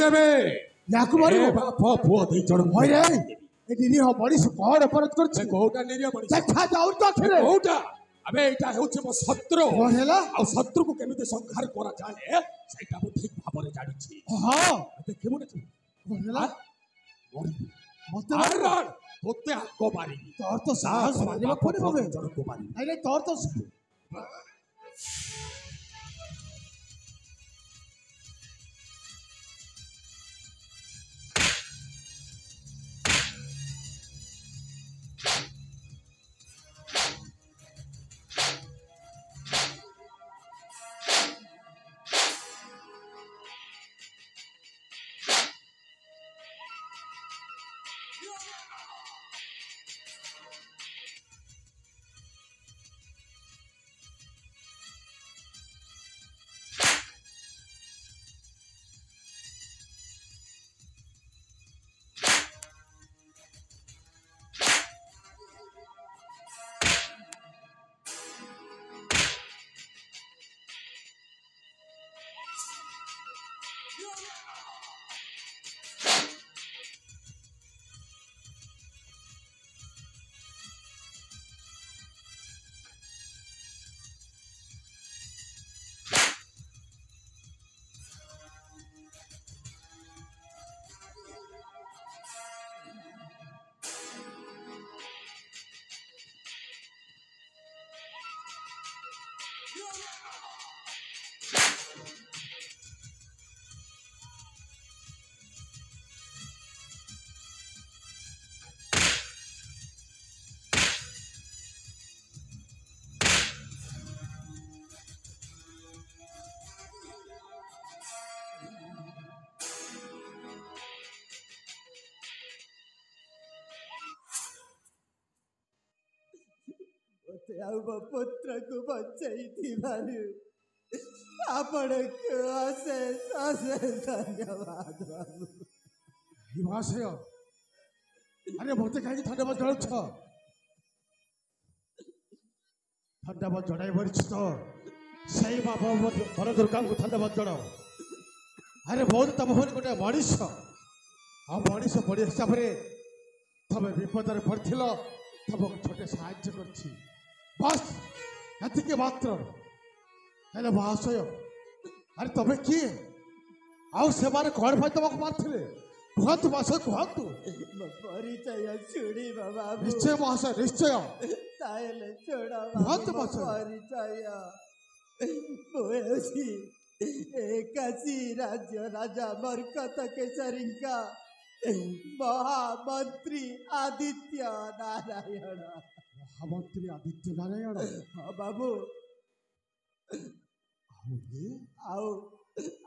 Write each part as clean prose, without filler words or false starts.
देवे याकु मारिबो बाप पुओ दे जण होय रे ए निरीह मनीष कोड अपराध करछि कोटा निरिया मनीष देखा जाऊ तो अखरे कोटा अबे एटा हेउछि मो शत्रु कोन हैला आ शत्रु को केमिते संहार करा जाए सेटा मु ठीक भाबरे जानि छी हां देखिबो ना कोन हैला मते मारन तोते आको मारी तोर तो साहस मारिबा पड़िबो बे जण को मारी नहीं नहीं तोर तो पुत्र को बचाई थी भानु आपको अशेष अशेष धन्यवाद बाबू हिमाशय अरे मत कहीं धन्यवाद जनाऊछ धन्यवाद जनाई पारिछ तो सही बाबा वर दुर्गा को धन्यवाद जनाओ अरे बहुत तुम भर गोटे मनीष आ मनीष बड़ी हिसाब से तुम विपद पड़थिल तुमको छोटे साहाय्य करछि बस एतिके मात्र हेले महाशय अरे तबे किए आउ से मारे कौन भाई तुमको मारथिले कहतु महाशय कहतु परिचय छुड़ी बाबा निश्चय महाशय निश्चय ताइले छोड़ा कहतु महाशय परिचय बोएसी एकासी राज्य राजा मरकत केसरिका महामंत्री आदित्य नारायण महामंत्री आदित्य नारायण हाँ बाबू आओ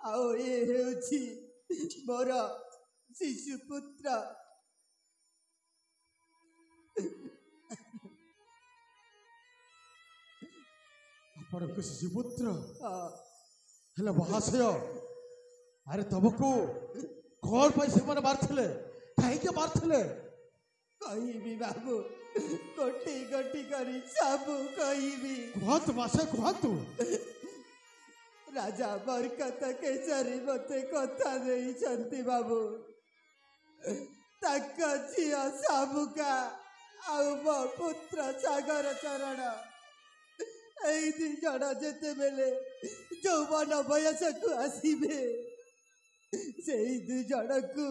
आओ ये हेउछि मोर शिशुपुत्र आपन शिशुपुत्र हेले महाशय अरे तुमको कौन पाई से मन मारथिले काहे के मारथिले कहिबी बाबू गोटी गोटी करी सब कहिबी कहत मासे कहतु राजा बरकत केसरी मते कथा देई छंती बाबू तक झिया साबुका आउ मो पुत्र सागर चरण एई दी जड़ा जेते बेले जौवन बयस को आसीबे सेई दु जड़ को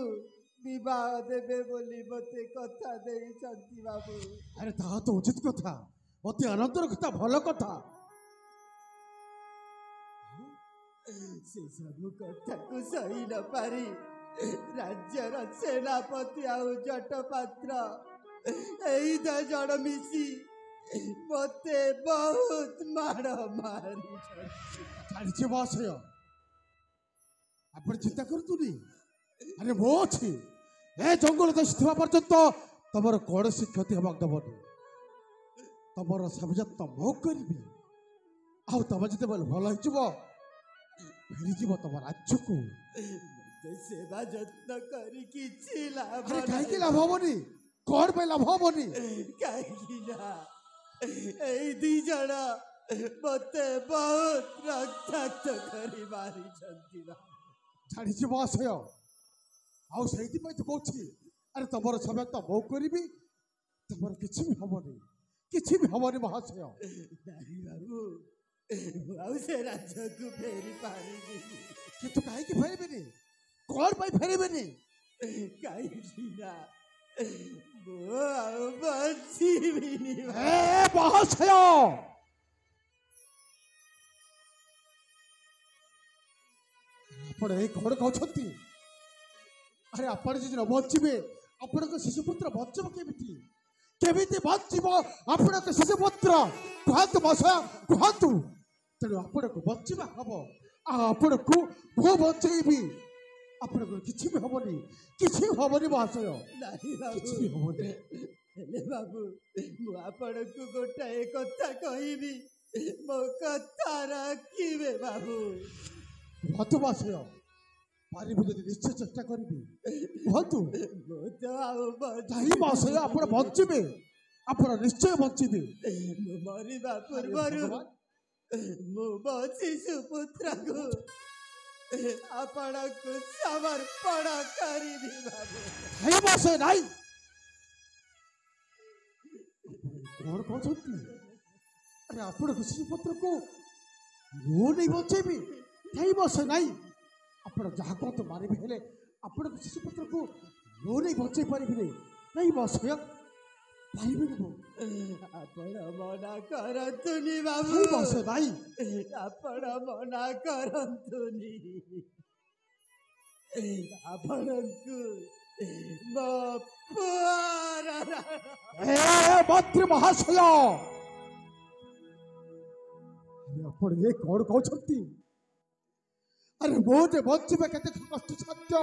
विवाह देवे बोली मते कथा देई छंती बाबू अरे ता तो उचित कथा मते आनंदर कथा भल कथा से सब कथा को सही न पारी राज्यर सेनापति आउ जट पात्र एई द जड़ मिसी मते बहुत मार मारी छाड़ी महाशय आपण चिंता करतुनी अरे मो अच्छी ए जंगल देश थिबा पर्यंत तमर कौन सी क्षति हबाक दबनी तमर सब जत्न मो करबी आउ तम जते बेल भल हिजबो फेरी जीव तम राज्य को सेवा जत्न करी किछि लाभ अरे काहे के लाभ होबनी कौन पे लाभ होबनी काहे कि ना एई दी जणा मते बहुत रक्ताक्त करी मारी छंती छाड़ी महाशय ଆଉ ସେଇଥିପାଇଁ ତ କହୁଛି ଆରେ ତମର ସମୟ ତ ମୁଁ କରିବି ତମର କିଛି ବି ହବନି ମହାଶୟ। ନାଇଁ ବାବୁ ଆଉ ସେ ରାଜ୍ୟକୁ ଫେରି ପାରିବିନି। କିନ୍ତୁ କାହିଁକି ଫେରିବେନି କଣ ପାଇଁ ଫେରିବେନି? କାହିଁକି ନା ମୁଁ ଆଉ ବଞ୍ଚିବିନି। ମହାଶୟ ଆପଣ ଏଇ କଣ କହୁଛନ୍ତି? ଆରେ ଆପଣ ଯଦି ନ ବଞ୍ଚିବେ ଆପଣଙ୍କ ଶିଶୁପୁତ୍ର ବଞ୍ଚିବ କେମିତି? କେମିତି ବଞ୍ଚିବ ଆପଣଙ୍କ ଶିଶୁପୁତ୍ର? କୁହନ୍ତୁ ମହାଶୟ କୁହନ୍ତୁ। ତେଣୁ ଆପଣଙ୍କୁ ବଞ୍ଚିବା ହବ ଆଉ ଆପଣଙ୍କୁ ମୁଁ ବଞ୍ଚେଇବି। ଆପଣଙ୍କର କିଛି ବି ହବନି ମହାଶୟ। ନାଇଁ ବାବୁ କିଛି ବି ହବନି। ହେଲେ ବାବୁ ମୁଁ ଆପଣଙ୍କୁ ଗୋଟାଏ କଥା କହିବି ମୋ କଥା ରଖିବେ ବାବୁ। କୁହନ୍ତୁ ମହାଶୟ ପାରିବୁ ଯଦି ନିଶ୍ଚୟ ଚେଷ୍ଟା କରିବି କୁହନ୍ତୁ। ମୁଁ ତ ଆଉ ତାହେଲେ ମହାଶୟ ଆପଣ ବଞ୍ଚିବେ ଆପଣ ନିଶ୍ଚୟ ବଞ୍ଚିବେ। ମୁଁ ମରିବା ପୂର୍ବରୁ ମୁଁ ମୋ ଶିଶୁପୁତ୍ରକୁ ଆପଣଙ୍କୁ ସମର୍ପଣ କରିବି ବାବୁ। ନାଇଁ ମହାଶୟ ନାଇଁ କଣ କହୁଛନ୍ତି? ଆରେ ଆପଣଙ୍କ ଶିଶୁପୁତ୍ରକୁ ମୁଁ ନେଇ ବଞ୍ଚେଇବି? ନାଇଁ ମହାଶୟ ନାଇଁ ଆପଣ ଯାହା କୁହନ୍ତୁ ମାରିବେ ହେଲେ ଆପଣଙ୍କ ଶିଶୁପୁତ୍ରକୁ ମୁଁ ନେଇ ବଞ୍ଚେଇ ପାରିବିନି। ନାଇଁ ମହାଶୟ ପାରିବିନି ମୁଁ। ଆପଣ ମନା କରନ୍ତୁନି ବାବୁ। ନାଇଁ ମହାଶୟ ନାଇଁ ଆପଣ ମନା କରନ୍ତୁନି। ଆପଣଙ୍କୁ ମୋ ପୁଅର ମନ୍ତ୍ରୀ ମହାଶୟ ଆପଣ ଏ କଣ କହୁଛନ୍ତି? ଆରେ ମୁଁ ଯେ ବଞ୍ଚିବା କେତେ କଷ୍ଟସାଧ୍ୟ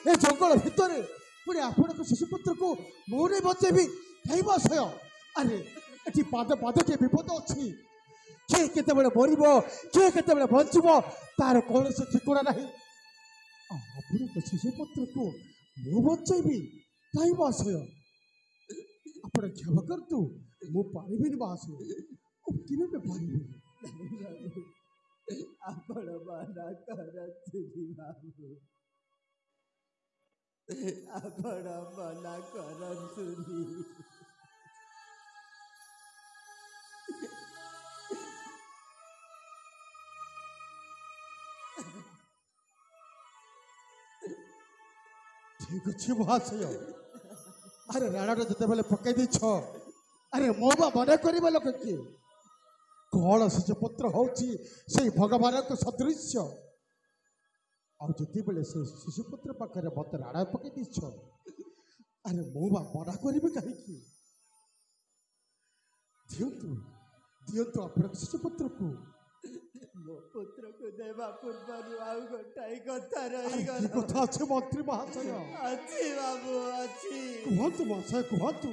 ଏ ଜଙ୍ଗଲ ଭିତରେ ପୁଣି ଆପଣଙ୍କ ଶିଶୁପୁତ୍ରକୁ ମୁଁ ନେଇ ବଞ୍ଚେଇବି? ନାଇଁ ମହାଶୟ ଆରେ ଏଠି ପାଦକେ ବିପଦ ଅଛି। କିଏ କେତେବେଳେ ମରିବ କିଏ କେତେବେଳେ ବଞ୍ଚିବ ତାର କୌଣସି ଠିକଣା ନାହିଁ। ଆପଣଙ୍କ ଶିଶୁପୁତ୍ରକୁ ମୁଁ ବଞ୍ଚେଇବି? ନାଇଁ ମହାଶୟ ଆପଣ କ୍ଷମା କରନ୍ତୁ ମୁଁ ପାରିବିନି ମହାଶୟ ମୁଁ କେବେ ପାରିବିନି। ଆପଣ ମନା କରନ୍ତୁନି ବାବୁ। ଆପଣ ମନା କରନ୍ତୁନି। ଠିକ ଅଛି ମହାଶୟ। ଆରେ ରାଣଟା ଯେତେବେଳେ ପକେଇ ଦେଇଛ ଆରେ ମୋ ବା ମନେ କରିବା ଲୋକ କିଏ? କଣ ଶିଶୁପୁତ୍ର ହଉଛି ସେଇ ଭଗବାନଙ୍କ ସଦୃଶ୍ୟ। ଆଉ ଯେତେବେଳେ ସେ ଶିଶୁପୁତ୍ର ପାଖରେ ମତେ ରାଣ ପକେଇ ଦେଇଛ ଆରେ ମୁଁ ବା ମନା କରିବି କାହିଁକି? ଦିଅନ୍ତୁ ଆପଣଙ୍କ ଶିଶୁପୁତ୍ରକୁ। ମୋ ପୁତ୍ରକୁ ଦେବା ପୂର୍ବରୁ ଆଉ ଗୋଟାଏ କଥା କି ରହିଗଲା। କଥା ଅଛି ମନ୍ତ୍ରୀ ମହାଶୟ? ଅଛି ବାବୁ ଅଛି। କୁହନ୍ତୁ ମହାଶୟ କୁହନ୍ତୁ।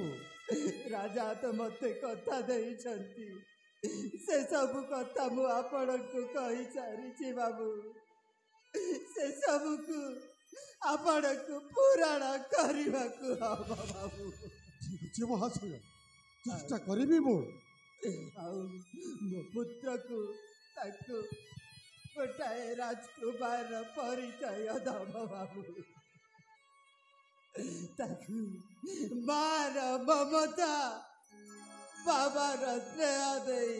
ରାଜା ତ ମତେ କଥା ଦେଇଛନ୍ତି ସେ ସବୁ କଥା ମୁଁ ଆପଣଙ୍କୁ କହିସାରିଛି ବାବୁ। ସେ ସବୁକୁ ଆପଣଙ୍କୁ ପୁରାଣ କରିବାକୁ ହବ ବାବୁ। ଠିକ ଅଛି ମହାଶୟ ଚେଷ୍ଟା କରିବି ମୁଁ। ଆଉ ମୋ ପୁତ୍ରକୁ ତାକୁ ଗୋଟାଏ ରାଜକୁମାର ପରିଚୟ ଦବ ବାବୁ। ତାକୁ ମାର ମମତା ବାବାର ସ୍ନେହ ଦେଇ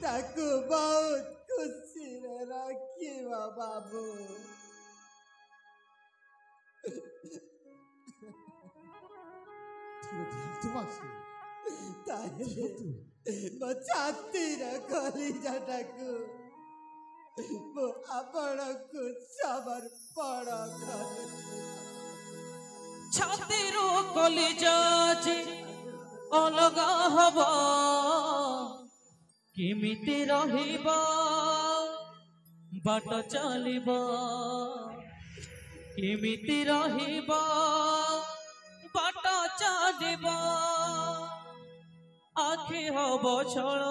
ତାକୁ ବହୁତ ଖୁସିରେ ରଖିବ ବାବୁ। ତାହେଲେ ମୋ ଛାତିର କଲିଜାଟାକୁ ମୁଁ ଆପଣଙ୍କୁ ସମର୍ପଣ କରୁଛି। ଛାତିରୁ କଲିଜା ଯେ ଅଲଗା ହବ କେମିତି ରହିବ ବାଟ ଚାଲିବ କେମିତି ରହିବ ବାଟ ଚାଲିବ ଆଖି ହବ ଛଳ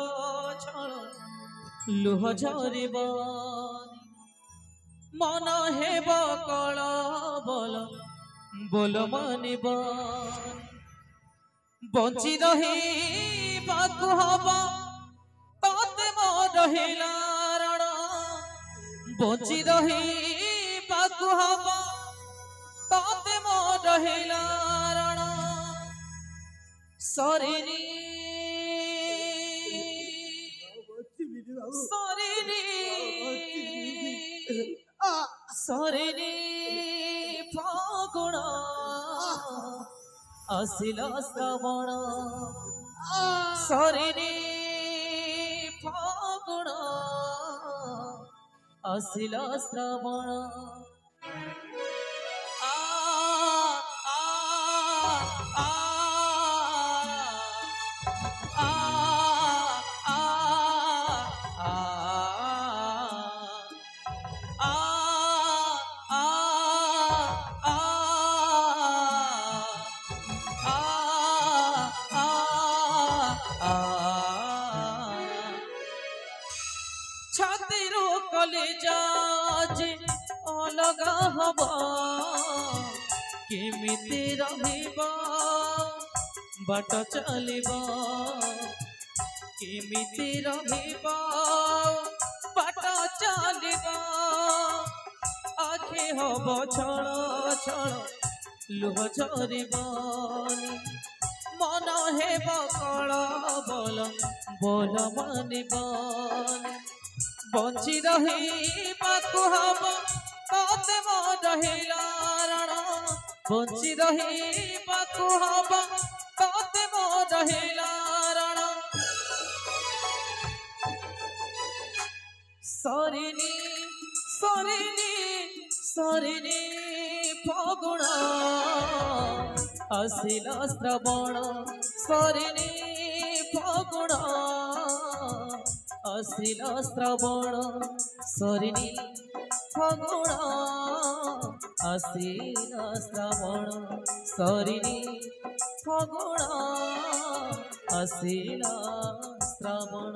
ଛଳ ଲୁହ ଝରିବ ମନ ହେବ କଳ ବଲ ବୋଲ ମାନିବ ବଞ୍ଚି ରହିବାକୁ ହବ ତତେ ମୋର ରହିଲା ରଣ ବଞ୍ଚି ରହିବାକୁ ହବ ତତେ ଫଗୁଣ ଆସିଲ ଶ୍ରାବଣ ସରିନି ଫଗୁଣ ଆସିଲ ଶ୍ରାବଣ आ आ आ आ आ छातीरू कलेजा जे अलगा हब केमिति रहिबा बाट चलिबा केमिति रहिबा बाट चलिबा आखि हब छळ छळ लुह झरिबानी मन हेब कळ बोल बोल मानिबानी बंची रहिबाकु हब तोते मोर हिलारण बंची रहिबाकु हब तोते मोर हिलारण सरिनी सरिनी सरिनी फगुण आसिल श्रवण सरिनी फगुण आसिल श्रवण सरिनी फगुण आसिल श्रवण सरिनी फगुण आसिल श्रवण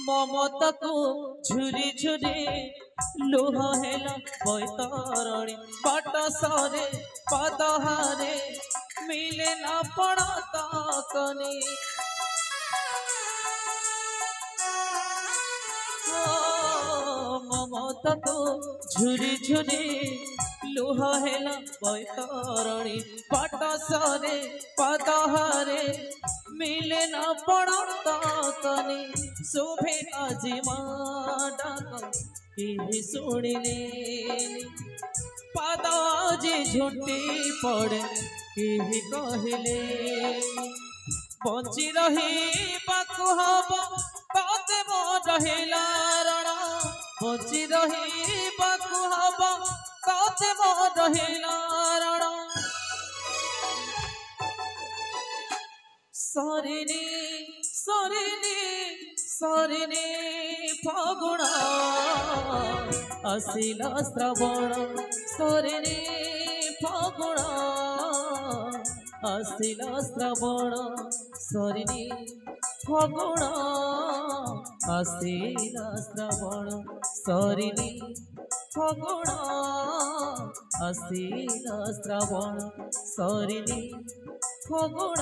ममता को झुरी झुरी लुह हेला बैतरणी बाट सरे पदहारे मिले ना पड़ता कनी ममता को झुरी झुरी लुह हेला बैतरणी बाट सरे पदहारे मिले ना पड़ता कनी शोभे आज डाक कि शुणिले पद आज झुटी पड़े कि कहले बंची रही बाकु हब तोते मोर हिलारण बंची रही बाकु हब तोते मोर हिलारण सरिनी सरिनी सरिनी फगुण आसिल श्रवण सरिनी फगुण आसिल श्रवण सरिनी फगुण आसिल श्रवण सरिनी फगुण आसिल श्रवण सरिनी फगुण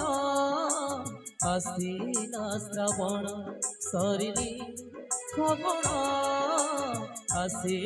आसिल श्रवण सरिनी फगुण आसिल